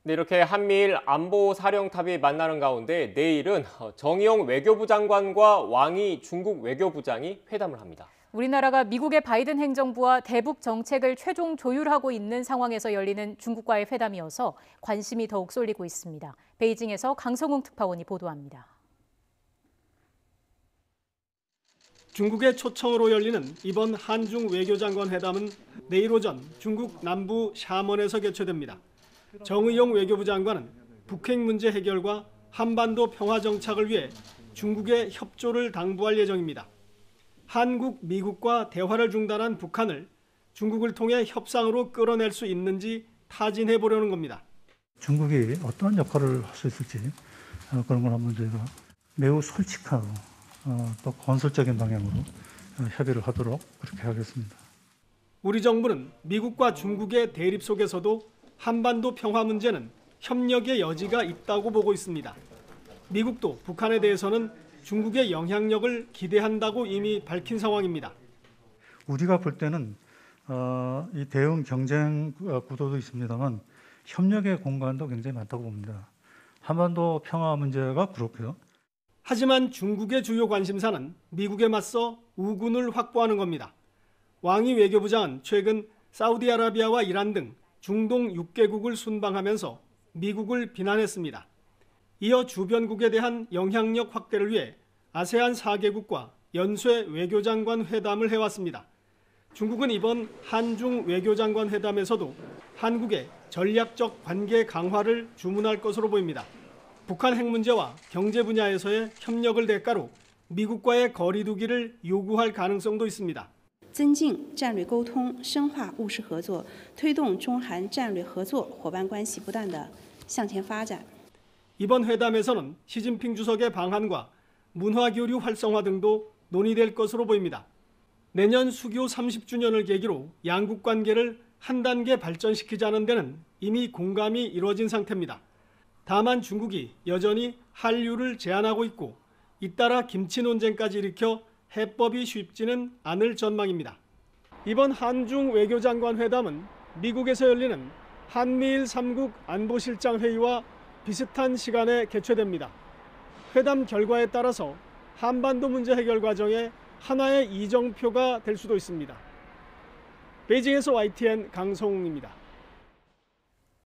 네, 이렇게 한미일 안보사령탑이 만나는 가운데 내일은 정의용 외교부 장관과 왕이 중국 외교부장이 회담을 합니다. 우리나라가 미국의 바이든 행정부와 대북 정책을 최종 조율하고 있는 상황에서 열리는 중국과의 회담이어서 관심이 더욱 쏠리고 있습니다. 베이징에서 강성웅 특파원이 보도합니다. 중국의 초청으로 열리는 이번 한중 외교장관 회담은 내일 오전 중국 남부 샤먼에서 개최됩니다. 정의용 외교부 장관은 북핵 문제 해결과 한반도 평화 정착을 위해 중국의 협조를 당부할 예정입니다. 한국, 미국과 대화를 중단한 북한을 중국을 통해 협상으로 끌어낼 수 있는지 타진해 보려는 겁니다. 중국이 어떠한 역할을 할 수 있을지 그런 걸 한번 저희가 매우 솔직하고 또 건설적인 방향으로 협의를 하도록 그렇게 하겠습니다. 우리 정부는 미국과 중국의 대립 속에서도 한반도 평화 문제는 협력의 여지가 있다고 보고 있습니다. 미국도 북한에 대해서는 중국의 영향력을 기대한다고 이미 밝힌 상황입니다. 우리가 볼 때는 이 대응 경쟁 구도도 있습니다만 협력의 공간도 굉장히 많다고 봅니다. 한반도 평화 문제가 그렇고요. 하지만 중국의 주요 관심사는 미국에 맞서 우군을 확보하는 겁니다. 왕이 외교부장은 최근 사우디아라비아와 이란 등 중동 6개국을 순방하면서 미국을 비난했습니다. 이어 주변국에 대한 영향력 확대를 위해 아세안 4개국과 연쇄 외교장관 회담을 해왔습니다. 중국은 이번 한중 외교장관 회담에서도 한국의 전략적 관계 강화를 주문할 것으로 보입니다. 북한 핵 문제와 경제 분야에서의 협력을 대가로 미국과의 거리 두기를 요구할 가능성도 있습니다. 增进战略沟通，深化务实合作，推动中韩战略合作伙伴关系不断地向前发展。 이번 회담에서는 시진핑 주석의 방한과 문화교류 활성화 등도 논의될 것으로 보입니다. 내년 수교 30주년을 계기로 양국 관계를 한 단계 발전시키자는 데는 이미 공감이 이루어진 상태입니다. 다만 중국이 여전히 한류를 제한하고 있고 잇따라 김치 논쟁까지 일으켜 해법이 쉽지는 않을 전망입니다. 이번 한중 외교장관 회담은 미국에서 열리는 한미일 3국 안보실장 회의와 비슷한 시간에 개최됩니다. 회담 결과에 따라서 한반도 문제 해결 과정에 하나의 이정표가 될 수도 있습니다. 베이징에서 YTN 강성웅입니다.